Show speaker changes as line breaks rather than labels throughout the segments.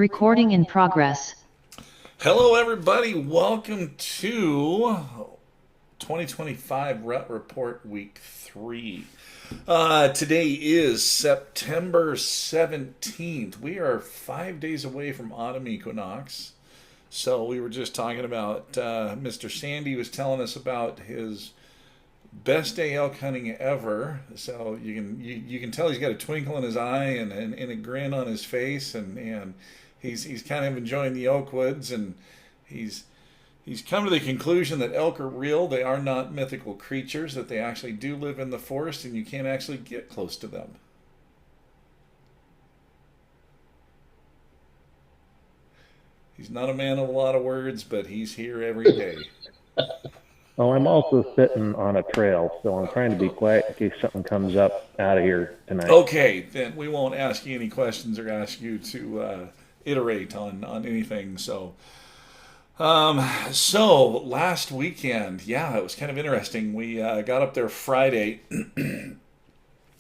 Recording in progress.
Hello, everybody. Welcome to 2025 Rut Report Week 3. Today is September 17th. We are 5 days away from autumn equinox. So we were just talking about Mr. Sandy was telling us about his best day elk hunting ever. So you can tell he's got a twinkle in his eye and a grin on his face, and he's kind of enjoying the elk woods, and he's come to the conclusion that elk are real. They are not mythical creatures, that they actually do live in the forest and you can't actually get close to them. He's not a man of a lot of words, but he's here every day.
Oh, I'm also sitting on a trail, so I'm trying to be quiet in case something comes up out of here tonight.
Okay, then we won't ask you any questions or ask you to iterate on anything. So last weekend, yeah, it was kind of interesting. We got up there Friday.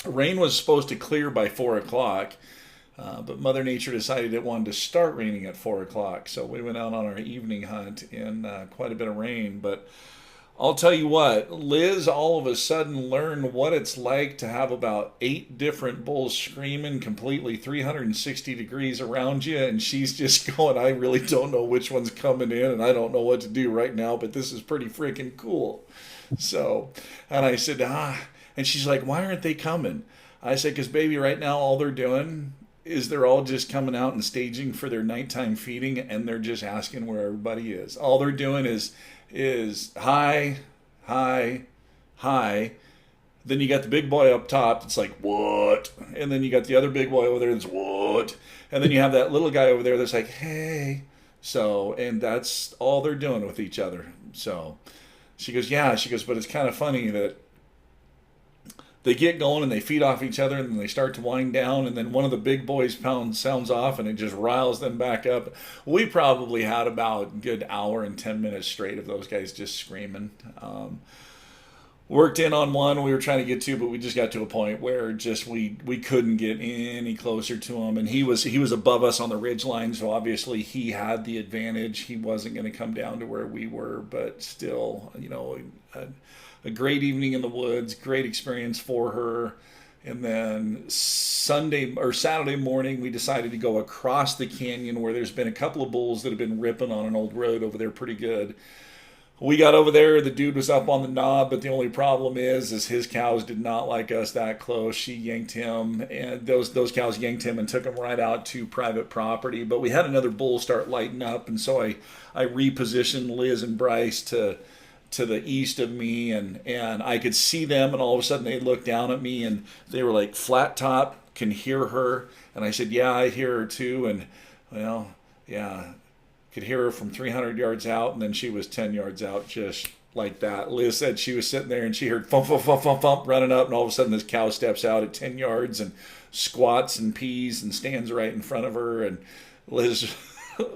Rain was supposed to clear by 4 o'clock. But Mother Nature decided it wanted to start raining at 4 o'clock. So we went out on our evening hunt in quite a bit of rain. But I'll tell you what, Liz all of a sudden learned what it's like to have about 8 different bulls screaming completely 360 degrees around you. And she's just going, I really don't know which one's coming in, and I don't know what to do right now, but this is pretty freaking cool. So, and I said, and she's like, why aren't they coming? I said, because baby, right now all they're doing is they're all just coming out and staging for their nighttime feeding, and they're just asking where everybody is. All they're doing is hi, hi, hi. Then you got the big boy up top that's like, what? And then you got the other big boy over there that's what? And then you have that little guy over there that's like, hey. So, and that's all they're doing with each other. So she goes, yeah. She goes, but it's kind of funny that they get going and they feed off each other, and then they start to wind down, and then one of the big boys sounds off, and it just riles them back up. We probably had about a good hour and 10 minutes straight of those guys just screaming. Worked in on one we were trying to get to, but we just got to a point where just we couldn't get any closer to him, and he was above us on the ridge line, so obviously he had the advantage. He wasn't going to come down to where we were, but still, a great evening in the woods, great experience for her. And then Saturday morning, we decided to go across the canyon where there's been a couple of bulls that have been ripping on an old road over there pretty good. We got over there, the dude was up on the knob, but the only problem is his cows did not like us that close. She yanked him, and those cows yanked him and took him right out to private property. But we had another bull start lighting up, and so I repositioned Liz and Bryce to the east of me, and I could see them, and all of a sudden they looked down at me, and they were like, flat top, can hear her. And I said, yeah, I hear her too. And well, yeah, could hear her from 300 yards out, and then she was 10 yards out, just like that. Liz said she was sitting there and she heard thump, thump, thump, thump, thump running up, and all of a sudden this cow steps out at 10 yards and squats and pees and stands right in front of her. And Liz,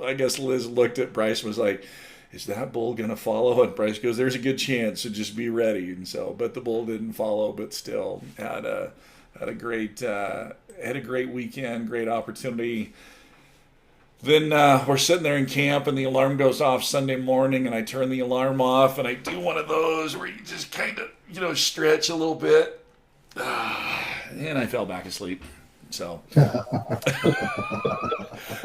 I guess Liz looked at Bryce and was like, is that bull going to follow? And Bryce goes, there's a good chance, so just be ready. And so, but the bull didn't follow, but still had a great weekend, great opportunity. Then we're sitting there in camp, and the alarm goes off Sunday morning, and I turn the alarm off, and I do one of those where you just kind of, stretch a little bit. And I fell back asleep. So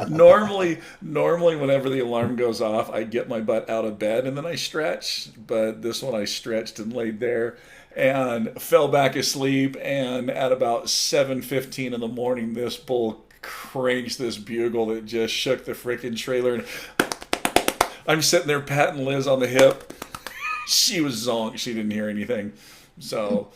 normally whenever the alarm goes off, I get my butt out of bed and then I stretch. But this one I stretched and laid there and fell back asleep. And at about 7:15 in the morning, this bull cranks this bugle that just shook the freaking trailer. And I'm sitting there patting Liz on the hip. She was zonked. She didn't hear anything. So,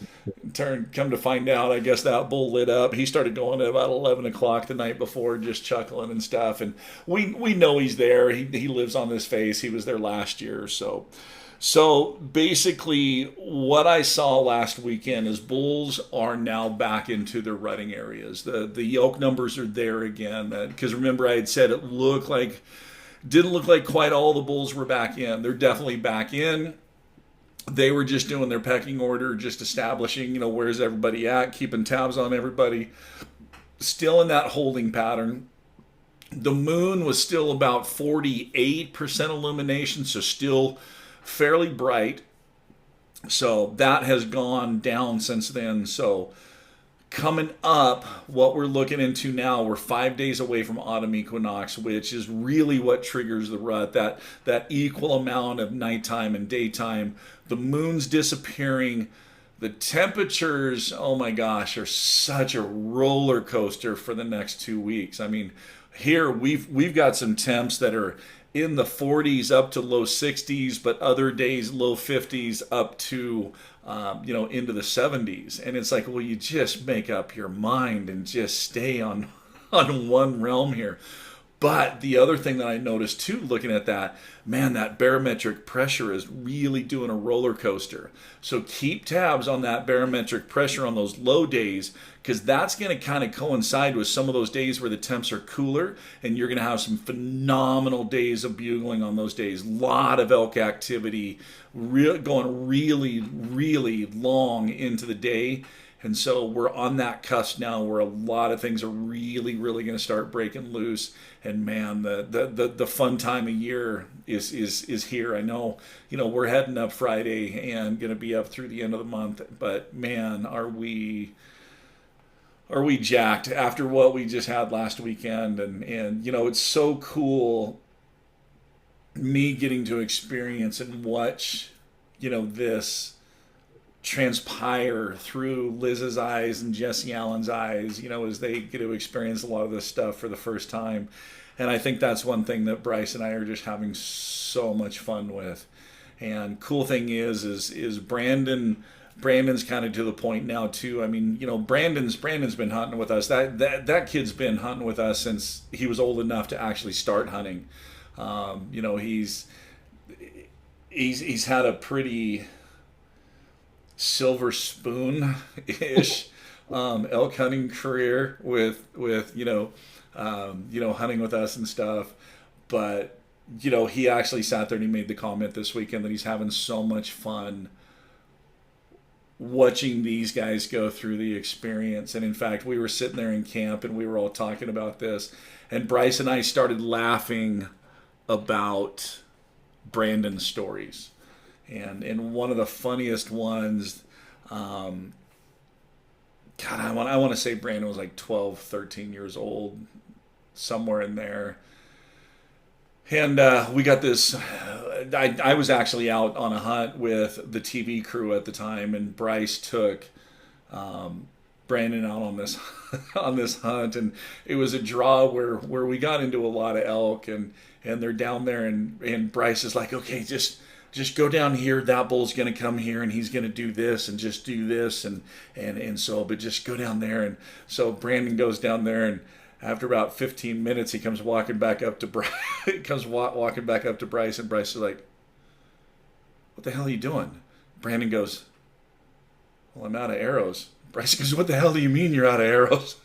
come to find out, I guess that bull lit up. He started going at about 11 o'clock the night before, just chuckling and stuff. And we know he's there. He lives on this face. He was there last year. So basically, what I saw last weekend is bulls are now back into their rutting areas. The yoke numbers are there again. Because remember, I had said it didn't look like quite all the bulls were back in. They're definitely back in. They were just doing their pecking order, just establishing, where's everybody at, keeping tabs on everybody. Still in that holding pattern. The moon was still about 48% illumination, so still fairly bright. So that has gone down since then. So coming up, what we're looking into now, we're 5 days away from autumn equinox, which is really what triggers the rut. That equal amount of nighttime and daytime. The moon's disappearing. The temperatures, oh my gosh, are such a roller coaster for the next 2 weeks. I mean, here we've got some temps that are in the 40s up to low 60s, but other days low 50s up to into the 70s. And it's like, well, you just make up your mind and just stay on on one realm here. But the other thing that I noticed too, looking at that, man, that barometric pressure is really doing a roller coaster. So keep tabs on that barometric pressure on those low days, because that's going to kind of coincide with some of those days where the temps are cooler, and you're going to have some phenomenal days of bugling on those days. A lot of elk activity going really, really long into the day. And so we're on that cusp now where a lot of things are really, really going to start breaking loose. And man, the fun time of year is here. I know, we're heading up Friday and going to be up through the end of the month. But man, are we jacked after what we just had last weekend? And it's so cool me getting to experience and watch, this transpire through Liz's eyes and Jesse Allen's eyes, as they get to experience a lot of this stuff for the first time. And I think that's one thing that Bryce and I are just having so much fun with. And cool thing is Brandon's kind of to the point now too. I mean, Brandon's been hunting with us. That kid's been hunting with us since he was old enough to actually start hunting. He's had a pretty silver spoon-ish elk hunting career with hunting with us and stuff. But he actually sat there and he made the comment this weekend that he's having so much fun watching these guys go through the experience. And in fact, we were sitting there in camp and we were all talking about this, and Bryce and I started laughing about Brandon's stories. And one of the funniest ones, I want to say Brandon was like 12, 13 years old, somewhere in there. And we got this, I was actually out on a hunt with the TV crew at the time, and Bryce took Brandon out on this on this hunt, and it was a draw where we got into a lot of elk, and they're down there, and Bryce is like, okay, just go down here, that bull's going to come here and he's going to do this and just do this and so, but just go down there. And so Brandon goes down there, and after about 15 minutes he comes walking back up to Bryce, and Bryce is like, what the hell are you doing? Brandon goes, well, I'm out of arrows. Bryce goes, what the hell do you mean you're out of arrows?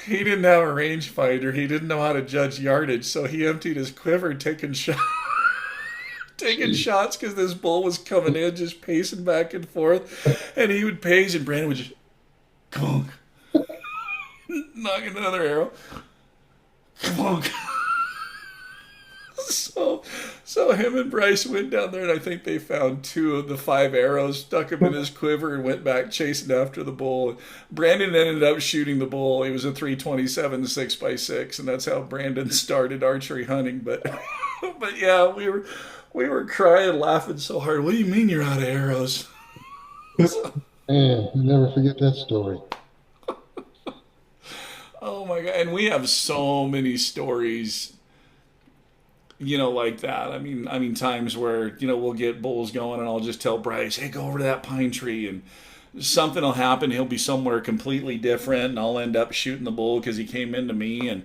He didn't have a rangefinder. He didn't know how to judge yardage, so he emptied his quiver, taking shots because this bull was coming in, just pacing back and forth, and he would pace, and Brandon would just conk, knock another arrow, conk. So him and Bryce went down there, and I think they found 2 of the 5 arrows, stuck them in his quiver, and went back chasing after the bull. Brandon ended up shooting the bull. It was a 327 6x6, and that's how Brandon started archery hunting. But yeah, we were crying, laughing so hard. What do you mean you're out of arrows?
Man, you never forget that story.
Oh my God! And we have so many stories, like that. I mean, times where, we'll get bulls going, and I'll just tell Bryce, hey, go over to that pine tree, and something will happen. He'll be somewhere completely different, and I'll end up shooting the bull because he came into me, and,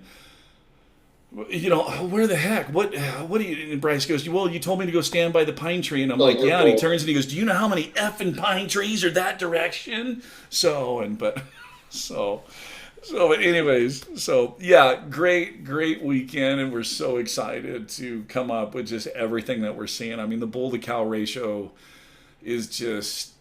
where the heck? What do you, and Bryce goes, well, you told me to go stand by the pine tree, and I'm like, yeah, and he turns and he goes, do you know how many effing pine trees are that direction? So anyways, yeah, great weekend, and we're so excited to come up with just everything that we're seeing. I mean, the bull to cow ratio is just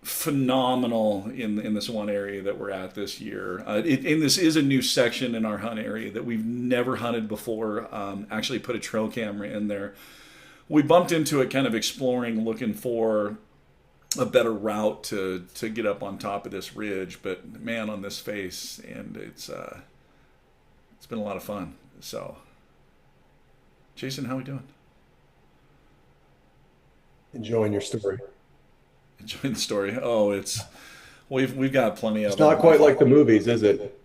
phenomenal in this one area that we're at this year. And this is a new section in our hunt area that we've never hunted before. Actually, put a trail camera in there. We bumped into it, kind of exploring, looking for a better route to get up on top of this ridge. But man, on this face, and it's been a lot of fun. So, Jason, how we doing?
Enjoying your story.
Enjoying the story. Oh, we've got plenty of
It's not
them.
quite like the movies, is it?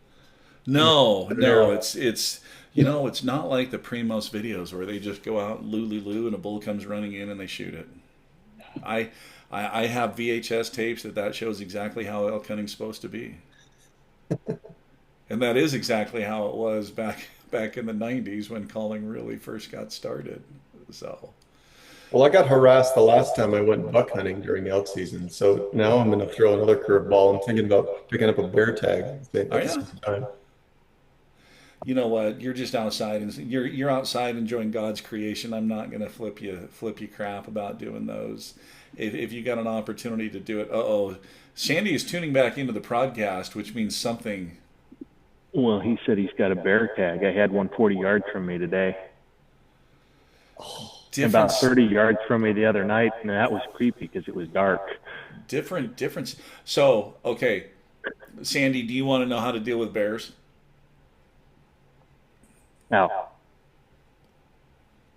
No,
Yeah.
it's it's not like the Primos videos where they just go out loo and a bull comes running in and they shoot it. I have VHS tapes that shows exactly how elk hunting's supposed to be, and that is exactly how it was back in the '90s when calling really first got started. So
Well, I got harassed the last time I went buck hunting during elk season, so now I'm going to throw another curveball. I'm thinking about picking up a bear tag at
oh
the
yeah,
same time.
you know what? You're just outside and you're outside enjoying God's creation. I'm not gonna flip you crap about doing those. If you got an opportunity to do it, Sandy is tuning back into the podcast, which means something.
Well, he said he's got a bear tag. I had one 40 yards from me today. About 30 yards from me the other night, and that was creepy because it was dark.
Difference. So, okay, Sandy, do you want to know how to deal with bears?
Now,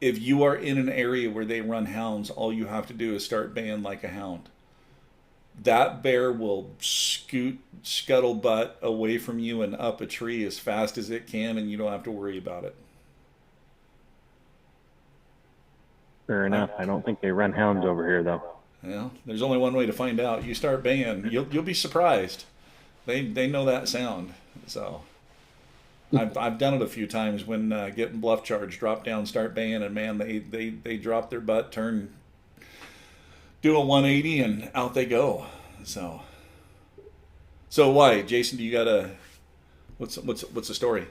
If you are in an area where they run hounds, all you have to do is start baying like a hound. That bear will scuttlebutt away from you and up a tree as fast as it can, and you don't have to worry about it.
fair enough. I don't think they run hounds over here, though.
Well, there's only one way to find out. You start baying, you'll be surprised. They know that sound. So I've done it a few times when getting bluff charge, drop down, start baying, and man, they drop their butt, turn, do a 180, and out they go. So why, Jason? Do you got what's the story?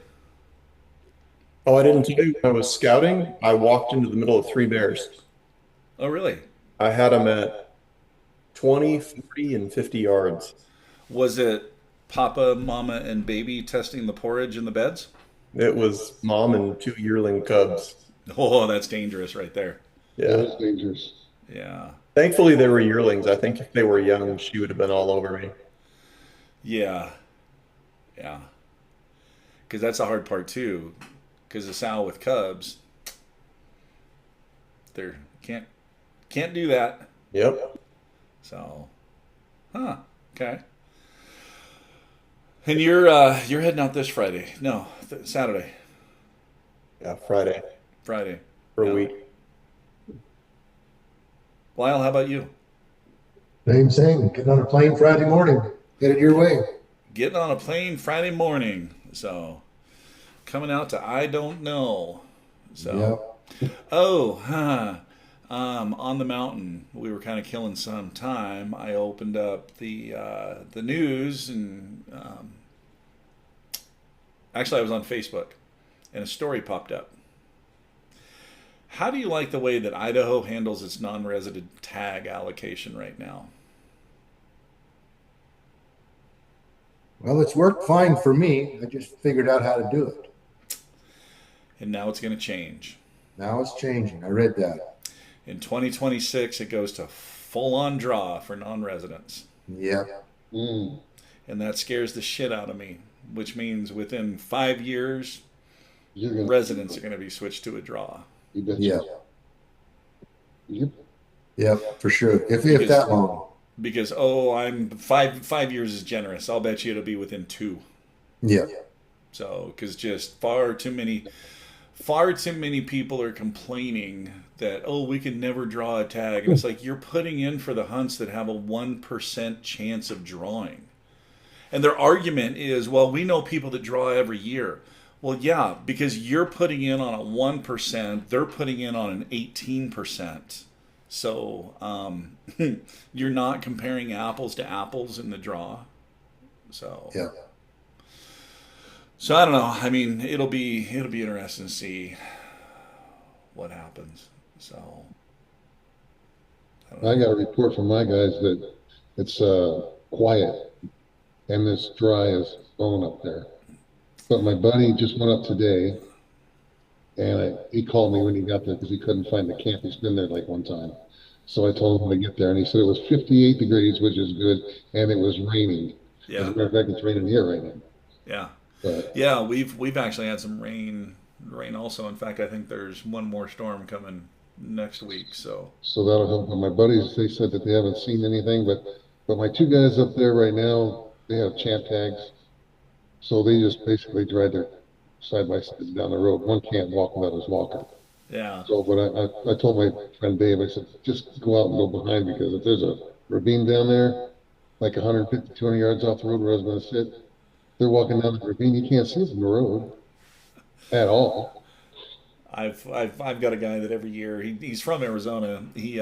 Oh, I didn't tell you when I was scouting, I walked into the middle of three bears.
Oh, really?
I had them at 20, 40, and 50 yards.
Was it Papa, Mama, and Baby testing the porridge in the beds?
It was mom and two yearling cubs.
Oh, that's dangerous right there.
Yeah.
That's dangerous.
Yeah.
Thankfully, they were yearlings. I think if they were young, she would have been all over me.
Yeah. Yeah. Because that's the hard part too. Because the sow with cubs, they're can't do that.
Yep.
So, okay. And you're heading out this Friday? No, Saturday.
Yeah, Friday
Friday.
for a
Yeah.
week.
Lyle, how about you?
Same. Getting on a plane Friday morning. Headed your way.
Getting on a plane Friday morning. So, coming out to I don't know. So, on the mountain, we were kind of killing some time. I opened up the news, and actually, I was on Facebook, and a story popped up. How do you like the way that Idaho handles its non-resident tag allocation right now?
Well, it's worked fine for me. I just figured out how to do it.
And now it's going to change.
Now it's changing. I read that.
In 2026, it goes to full-on draw for non-residents.
Yeah.
And that scares the shit out of me, which means within 5 years, residents are going to be switched to a draw.
You bet. Yeah. Yep, for sure. If that long.
Because I'm 5 years is generous. I'll bet you it'll be within 2.
Yeah.
So, because just far too many people are complaining that we can never draw a tag, and it's like you're putting in for the hunts that have a 1% chance of drawing. And their argument is, well, we know people that draw every year. Well, yeah, because you're putting in on a 1%, they're putting in on an 18%. So you're not comparing apples to apples in the draw. So
yeah.
So I don't know. I mean, it'll be interesting to see what happens. So
I got a report from my guys that
It's quiet and it's dry as bone up there. But my buddy just went up today, and he called me when he got there because he couldn't find the camp. He's been there like one time. So I told him to get there, and he said it was 58 degrees, which is good, and it was raining. As a
Yeah,
matter of fact, it's raining here right now.
yeah,
But
yeah. We've actually had some rain also. In fact, I think there's one more storm coming next week. So
so that'll help. But my buddies, they said that they haven't seen anything, but my two guys up there right now, they have champ tags, so they just basically drive their side by side down the road. One can't walk without his walker.
yeah,
So, but I told my friend Dave, I said, just go out and go behind because if there's a ravine down there, like 150, 200 yards off the road where I was going to sit, they're walking down the ravine. You can't see from the road at all.
I've got a guy that every year he's from Arizona. He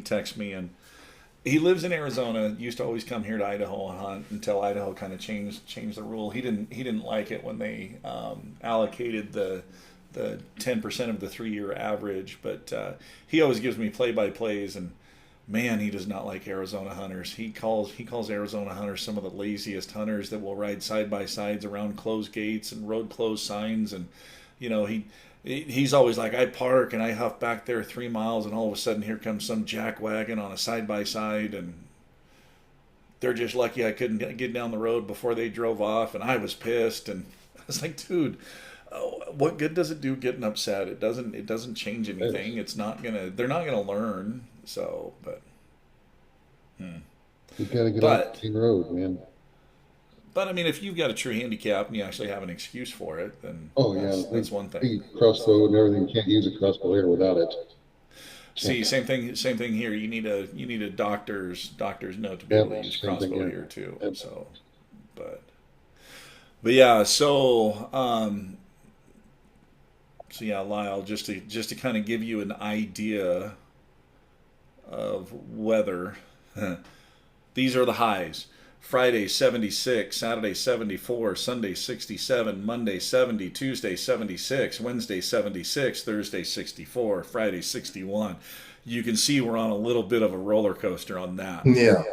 texts me, and he lives in Arizona. Used to always come here to Idaho and hunt until Idaho kind of changed the rule. He didn't like it when they allocated the 10% of the 3-year average, but he always gives me play by plays, and man, he does not like Arizona hunters. He calls Arizona hunters some of the laziest hunters that will ride side by sides around closed gates and road closed signs, and you know he's always like, I park and I huff back there 3 miles, and all of a sudden here comes some jack wagon on a side by side, and they're just lucky I couldn't get down the road before they drove off, and I was pissed, and I was like, dude, what good does it do getting upset? It doesn't change anything. They're not gonna learn. So,
You got to get off
but
the main road, man.
but I mean, if you've got a true handicap and you actually have an excuse for it, then
Oh
that's
yeah,
that's one thing.
they cross the road and everything. You can't use a crossbow here without it.
See,
Yep,
same thing here. You need a doctor's note to be able to
yep,
use
same thing
crossbow
here.
here too.
Yep.
So, but yeah, so yeah, Lyle, just to kind of give you an idea of weather. These are the highs. Friday 76, Saturday 74, Sunday 67, Monday 70, Tuesday 76, Wednesday 76, Thursday 64, Friday 61. You can see we're on a little bit of a roller coaster on that.
Yeah.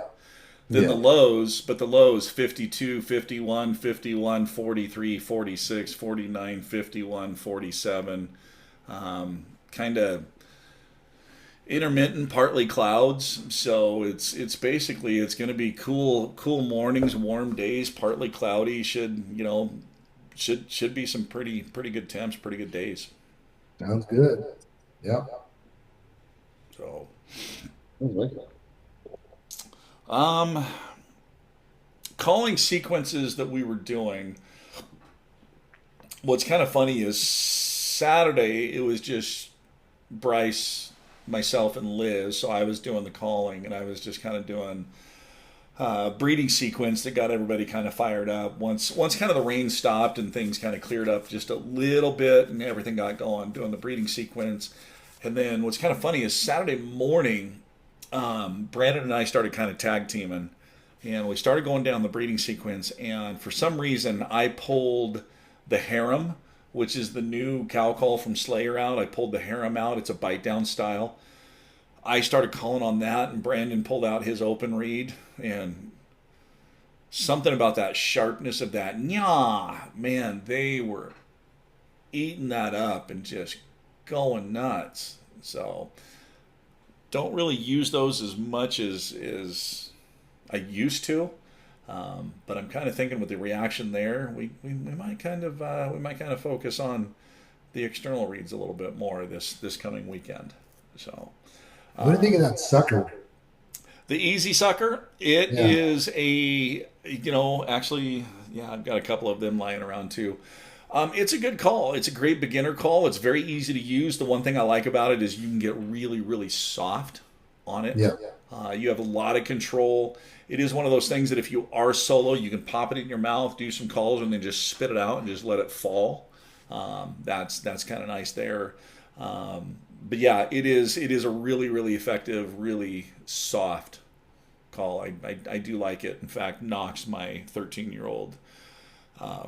Then
Yeah.
the lows 52, 51, 51, 43, 46, 49, 51, 47. Kind of intermittent, partly clouds. So it's basically it's going to be cool mornings, warm days, partly cloudy. Should be some pretty good temps, pretty good days.
Sounds good. Yeah.
So
I like it.
um, calling sequences that we were doing. What's kind of funny is Saturday it was just Bryce, myself, and Liz. So I was doing the calling, and I was just kind of doing breeding sequence that got everybody kind of fired up. Once kind of the rain stopped and things kind of cleared up just a little bit, and everything got going, doing the breeding sequence. And then what's kind of funny is Saturday morning, Brandon and I started kind of tag teaming, and we started going down the breeding sequence. And for some reason, I pulled the harem, which is the new cow call from Slayer, out. I pulled the harem out. It's a bite down style. I started calling on that, and Brandon pulled out his open read, and something about that sharpness of that, nyah, man, they were eating that up and just going nuts. So don't really use those as much as I used to. But I'm kind of thinking with the reaction there, we might kind of focus on the external reads a little bit more this coming weekend. So
What do you think of that sucker?
the easy sucker, it
Yeah.
is actually, yeah, I've got a couple of them lying around too. It's a good call. It's a great beginner call. It's very easy to use. The one thing I like about it is you can get really, really soft on it.
Yeah.
You have a lot of control. It is one of those things that if you are solo, you can pop it in your mouth, do some calls, and then just spit it out and just let it fall. That's kind of nice there. But yeah, it is a really, really effective, really soft call. I do like it. In fact, Knox, my 13-year-old,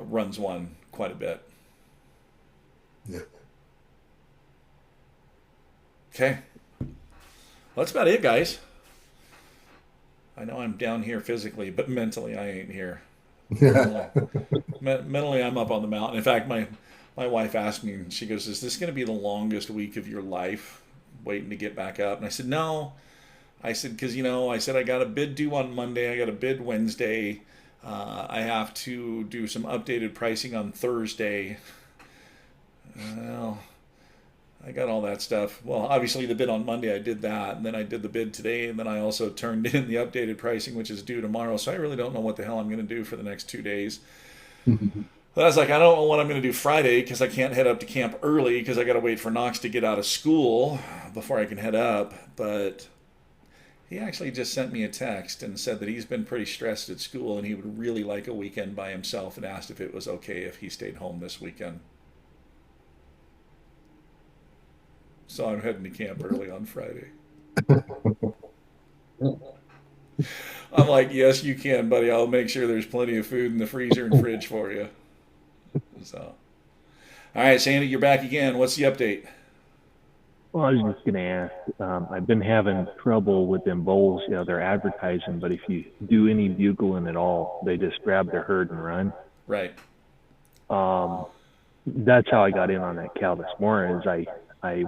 runs one quite a bit.
Yeah.
Okay. Well, that's about it, guys. I know I'm down here physically, but mentally I ain't here.
Yeah.
Mentally, mentally I'm up on the mountain. In fact, my wife asked me, and she goes, "Is this going to be the longest week of your life, waiting to get back up?" And I said, "No." I said, because I said I got a bid due on Monday. I got a bid Wednesday. I have to do some updated pricing on Thursday. Well, I got all that stuff. Well, obviously the bid on Monday, I did that, and then I did the bid today, and then I also turned in the updated pricing, which is due tomorrow. So I really don't know what the hell I'm going to do for the next 2 days. But I was like, I don't know what I'm going to do Friday because I can't head up to camp early because I got to wait for Knox to get out of school before I can head up. But he actually just sent me a text and said that he's been pretty stressed at school and he would really like a weekend by himself and asked if it was okay if he stayed home this weekend. So I'm heading to camp early on Friday. I'm like, yes, you can, buddy. I'll make sure there's plenty of food in the freezer and fridge for you. So, all right, Sandy, you're back again. What's the update?
Well, I was just going to ask. I've been having trouble with them bowls. They're advertising, but if you do any bugling at all, they just grab their herd and run.
Right.
That's how I got in on that cow this morning. Is I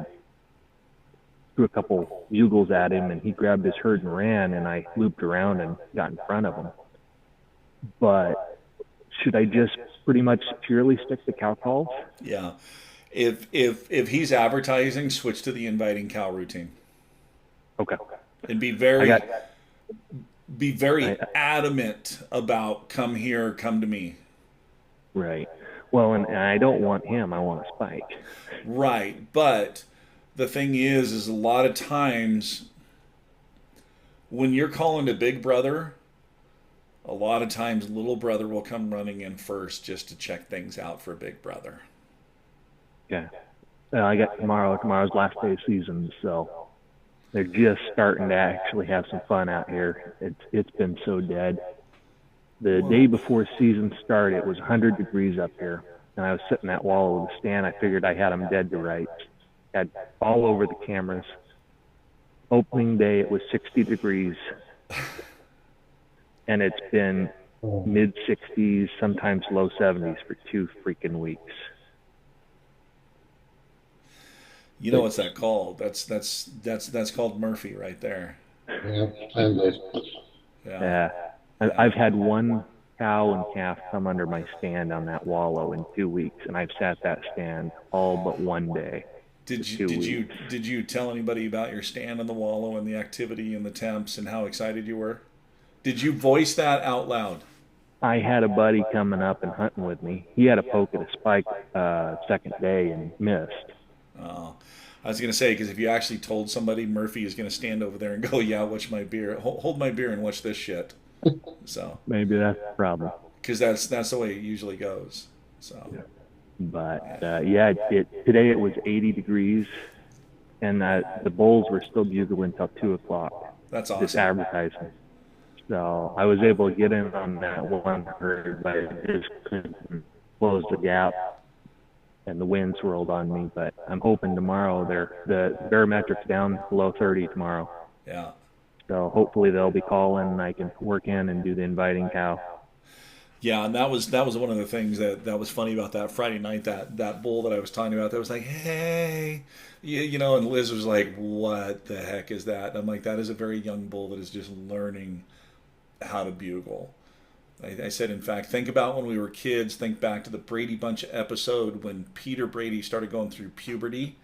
threw a couple bugles at him, and he grabbed his herd and ran, and I looped around and got in front of him. But should I just pretty much purely stick to cow calls?
Yeah. If he's advertising, switch to the inviting cow routine.
Okay.
And be very adamant about come here, come to me.
Right. Well, and I don't want him. I want a spike.
Right. But the thing is a lot of times when you're calling to big brother, a lot of times little brother will come running in first just to check things out for big brother.
Yeah. I got tomorrow. Tomorrow's last day of season, so they're just starting to actually have some fun out here. It's been so dead. The day before season started, it was 100 degrees up here, and I was sitting at wall of the stand. I figured I had them dead to rights. Had all over the cameras. Opening day, it was 60 degrees, and it's been mid 60s, sometimes low 70s for 2 freaking weeks.
You know what's that called? That's called Murphy right there.
Yeah, time goes.
Yeah.
I've had one cow and calf come under my stand on that wallow in 2 weeks, and I've sat that stand all but one day.
Did you tell anybody about your stand on the wallow and the activity and the temps and how excited you were? Did you voice that out loud?
I had a buddy coming up and hunting with me. He had a poke at a spike second day and missed.
I was going to say, because if you actually told somebody, Murphy is going to stand over there and go, yeah, watch my beer. Hold my beer and watch this shit. So
maybe that's the problem.
Because that's the way it usually goes. So.
Yeah. But, today it was 80 degrees, and the bulls were still bugling until 2 o'clock.
That's awesome.
Just advertising. So I was able to get in on that one herd, but I just couldn't close the gap. And the wind swirled on me, but I'm hoping tomorrow the barometric's down below 30 tomorrow.
Yeah.
So hopefully they'll be calling and I can work in and do the inviting cow.
Yeah, and that was one of the things that was funny about that Friday night, that bull that I was talking about that was like, hey, and Liz was like, what the heck is that? And I'm like, that is a very young bull that is just learning how to bugle. I said, in fact, think about when we were kids. Think back to the Brady Bunch episode when Peter Brady started going through puberty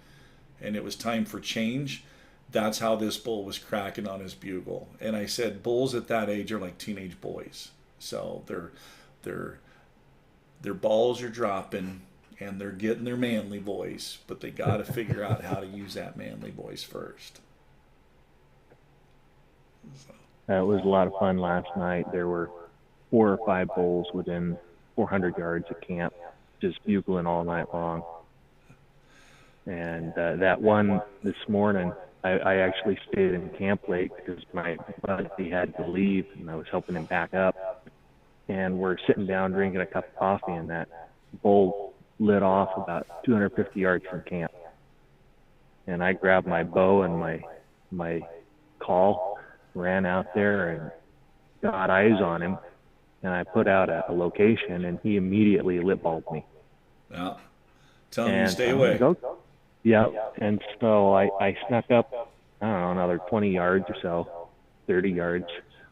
and it was time for change. That's how this bull was cracking on his bugle. And I said, bulls at that age are like teenage boys. So their balls are dropping and they're getting their manly voice, but they got to figure out how to use that manly voice first.
So. It was a lot of fun last night. There were 4 or 5 bulls within 400 yards of camp, just bugling all night long. And that one this morning, I actually stayed in camp late because my buddy had to leave, and I was helping him back up. And we're sitting down drinking a cup of coffee, and that bull lit off about 250 yards from camp. And I grabbed my bow and my call, ran out there, and got eyes on him, and I put out a location, and he immediately lip-balled me.
Yeah. Tell him you
And
stay
I'm
away.
like, "Oh." Yeah, and so I snuck up, I don't know, another 20 yards or so, 30 yards,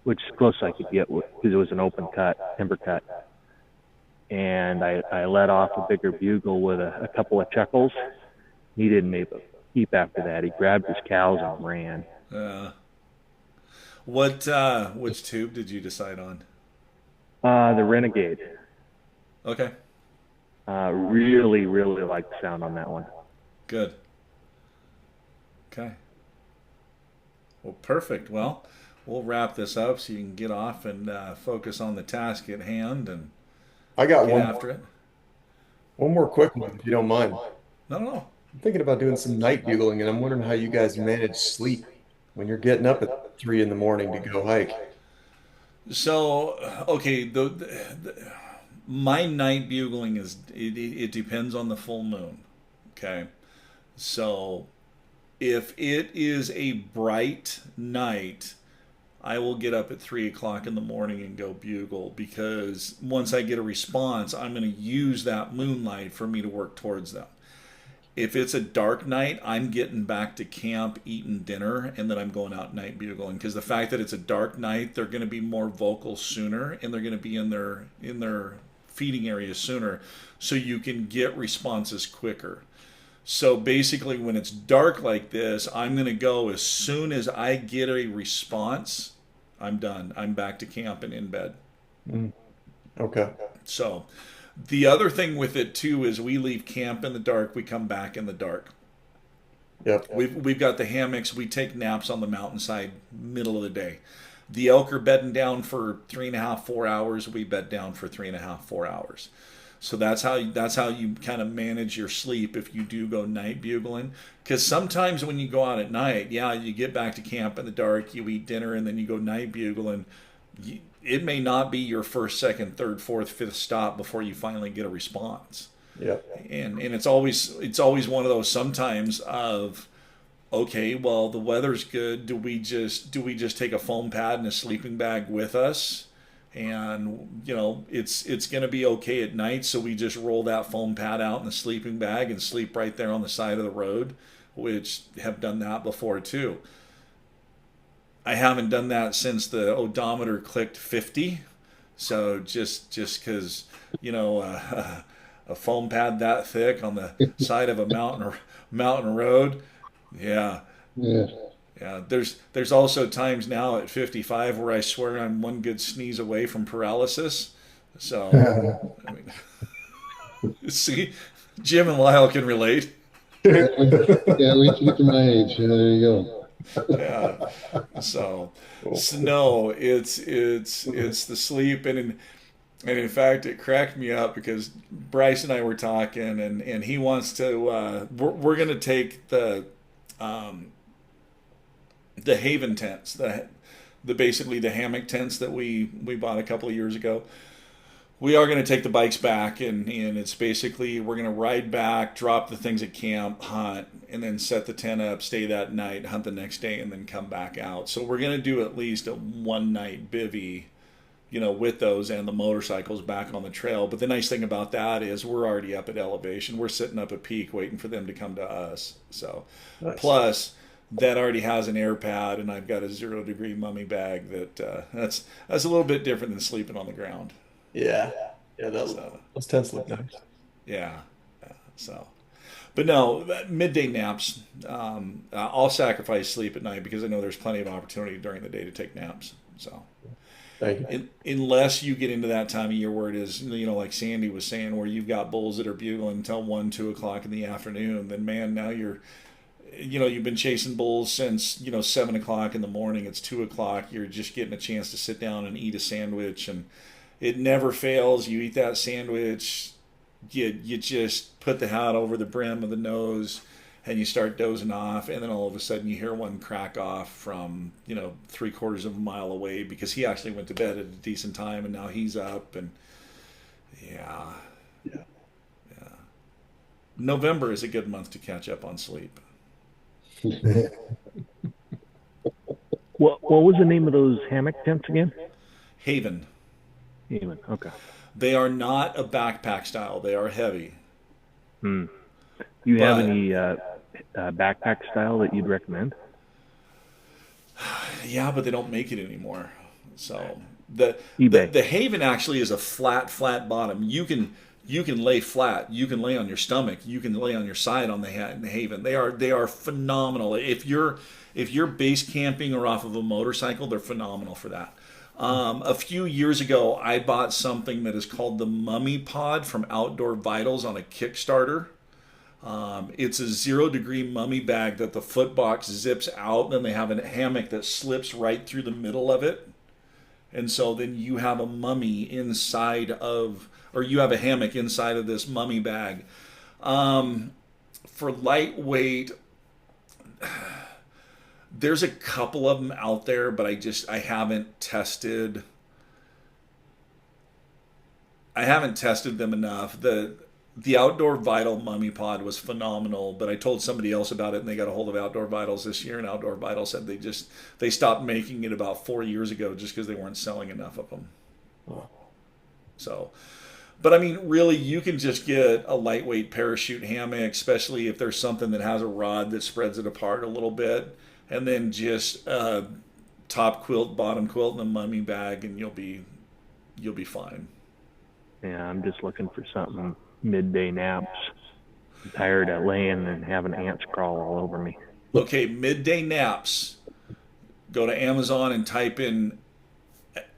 which is close I could get because it was an open cut, timber cut. And I let off a bigger bugle with a couple of chuckles. He didn't make a peep after that. He grabbed his cows and ran.
Which tube did you decide on?
The Renegade.
Okay.
Really, really like the sound on that one.
Good. Okay. Well, perfect. Well, we'll wrap this up so you can get off and focus on the task at hand and
I got
get after it.
one more quick one, if you don't mind.
No, no.
I'm thinking about doing some night bugling, and I'm wondering how you guys manage sleep when you're getting up at 3 in the morning to go hike.
So, okay, my night bugling it depends on the full moon. Okay. So, if it is a bright night, I will get up at 3 o'clock in the morning and go bugle because once I get a response, I'm going to use that moonlight for me to work towards them. If it's a dark night, I'm getting back to camp, eating dinner, and then I'm going out night bugling because the fact that it's a dark night, they're going to be more vocal sooner, and they're going to be in their feeding area sooner, so you can get responses quicker. So basically, when it's dark like this, I'm going to go as soon as I get a response. I'm done. I'm back to camp and in bed.
Okay.
So the other thing with it too is we leave camp in the dark, we come back in the dark.
Yep.
We've got the hammocks, we take naps on the mountainside middle of the day. The elk are bedding down for 3.5, 4 hours. We bed down for 3.5, 4 hours. So that's how you kind of manage your sleep if you do go night bugling. Because sometimes when you go out at night, yeah, you get back to camp in the dark, you eat dinner, and then you go night bugling. It may not be your first, second, third, fourth, fifth stop before you finally get a response.
Yep.
And it's always one of those sometimes of, okay, well, the weather's good. Do we just take a foam pad and a sleeping bag with us? And it's going to be okay at night, so we just roll that foam pad out in the sleeping bag and sleep right there on the side of the road, which have done that before too. I haven't done that since the odometer clicked 50, so just because a foam pad that thick on the side of a mountain road, yeah. Yeah, there's also times now at 55 where I swear I'm one good sneeze away from paralysis. So, I mean, see, Jim and Lyle can relate.
Yeah, we get to my age. Yeah, there you go.
Yeah. So no, it's the sleep, and in fact, it cracked me up because Bryce and I were talking, and he wants to. We're going to take the Haven tents, the basically the hammock tents that we bought a couple of years ago. We are going to take the bikes back, and it's basically we're going to ride back, drop the things at camp, hunt, and then set the tent up, stay that night, hunt the next day, and then come back out. So we're going to do at least a one night bivvy, with those and the motorcycles back on the trail. But the nice thing about that is we're already up at elevation. We're sitting up at peak waiting for them to come to us. So
Nice.
plus that already has an air pad, and I've got a 0-degree mummy bag that's a little bit different than sleeping on the ground.
Yeah. Yeah,
So
those tents look nice.
yeah. So, but no, midday naps. I'll sacrifice sleep at night because I know there's plenty of opportunity during the day to take naps. So,
Thank you.
unless you get into that time of year where it is, like Sandy was saying, where you've got bulls that are bugling until 1, 2 o'clock in the afternoon, then man, now you've been chasing bulls since 7 o'clock in the morning. It's 2 o'clock. You're just getting a chance to sit down and eat a sandwich, and it never fails. You eat that sandwich, you just put the hat over the brim of the nose, and you start dozing off, and then all of a sudden you hear one crack off from 3/4 of a mile away because he actually went to bed at a decent time, and now he's up, and yeah.
Yeah.
November is a good month to catch up on sleep.
What was the name of those hammock tents again?
Haven.
Even okay.
They are not a backpack style. They are heavy.
Do you have
But-
any backpack style that you'd recommend?
Yeah, but they don't make it anymore. So the
eBay.
the Haven actually is a flat bottom. You can lay flat. You can lay on your stomach. You can lay on your side on the Haven. They are phenomenal. If you're base camping or off of a motorcycle, they're phenomenal for that. A few years ago, I bought something that is called the Mummy Pod from Outdoor Vitals on a Kickstarter. It's a 0-degree mummy bag that the foot box zips out, and then they have a hammock that slips right through the middle of it. And so then you have a mummy inside of, or you have a hammock inside of this mummy bag. For lightweight, there's a couple of them out there, but I haven't tested them enough. The Outdoor Vital Mummy Pod was phenomenal, but I told somebody else about it, and they got a hold of Outdoor Vitals this year, and Outdoor Vital said they stopped making it about 4 years ago just because they weren't selling enough of them. So, but I mean, really, you can just get a lightweight parachute hammock, especially if there's something that has a rod that spreads it apart a little bit, and then just top quilt, bottom quilt, and a mummy bag, and you'll be fine.
Yeah, I'm just looking for something midday naps. I'm tired of laying and having ants crawl all over me.
Okay, midday naps. Go to Amazon and type in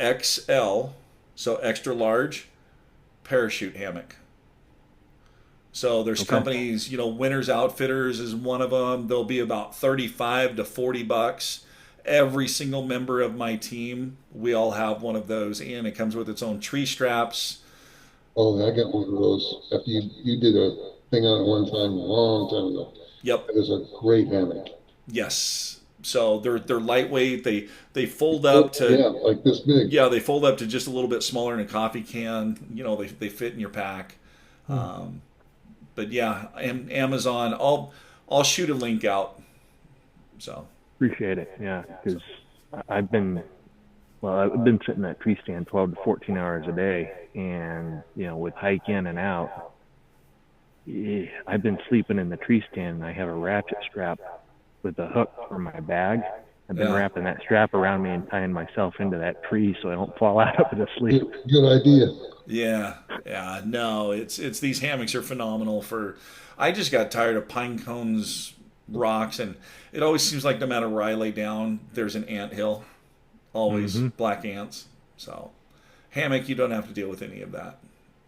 XL, so extra large, parachute hammock. So there's companies, Winners Outfitters is one of them. They'll be about $35 to $40. Every single member of my team, we all have one of those, and it comes with its own tree straps.
Oh, I got one of those. After you did a thing on it one time, a long time ago.
Yep.
It was a great hammock.
Yes. So they're lightweight. They fold up to
like this big.
Yeah, they fold up to just a little bit smaller than a coffee can. They fit in your pack. But yeah, Amazon. I'll shoot a link out. So
Appreciate it. Yeah, because I've been sitting at tree stand 12 to 14 hours a day, and with hike in and out, I've been sleeping in the tree stand, and I have a ratchet strap with a hook for my bag. I've been wrapping that strap around me and tying myself into that tree so I don't fall out of it asleep.
Good idea.
Yeah. No, it's these hammocks are phenomenal I just got tired of pine cones, rocks, and it always seems like no matter where I lay down, there's an ant hill. Always black ants. So hammock, you don't have to deal with any of that.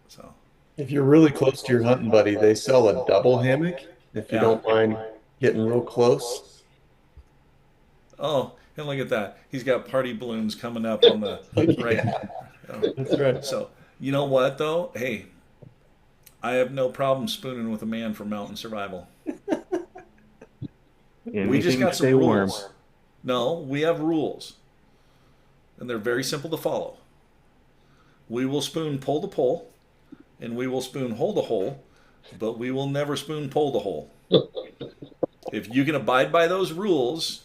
So
If you're really close to your hunting buddy, they sell a double hammock if you don't mind getting real close.
Oh, and look at that. He's got party balloons coming up on the right.
That's right.
So, you know what, though? Hey, I have no problem spooning with a man for mountain survival. We just got some rules. No, we have rules. And they're very simple to follow. We will spoon pole to pole, and we will spoon hole to hole, but we will never spoon pole to hole. If you can abide by those rules,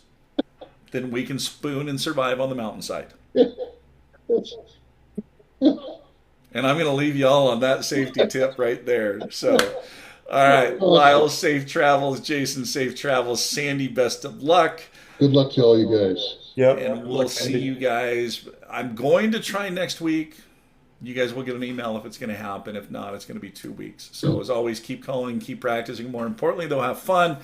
then we can spoon and survive on the mountainside. And I'm going to leave y'all on that safety tip right there. So, all right, Lyle, safe travels. Jason, safe travels. Sandy, best of luck.
Good luck to all you guys.
Yep.
And we'll see you guys. I'm going to try next week. You guys will get an email if it's going to happen. If not, it's going to be 2 weeks. So as always, keep calling, keep practicing. More importantly, though, have fun.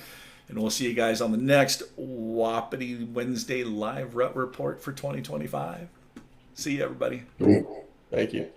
And we'll see you guys on the next Wapiti Wednesday live Rut Report for 2025. See you, everybody.
Thank you.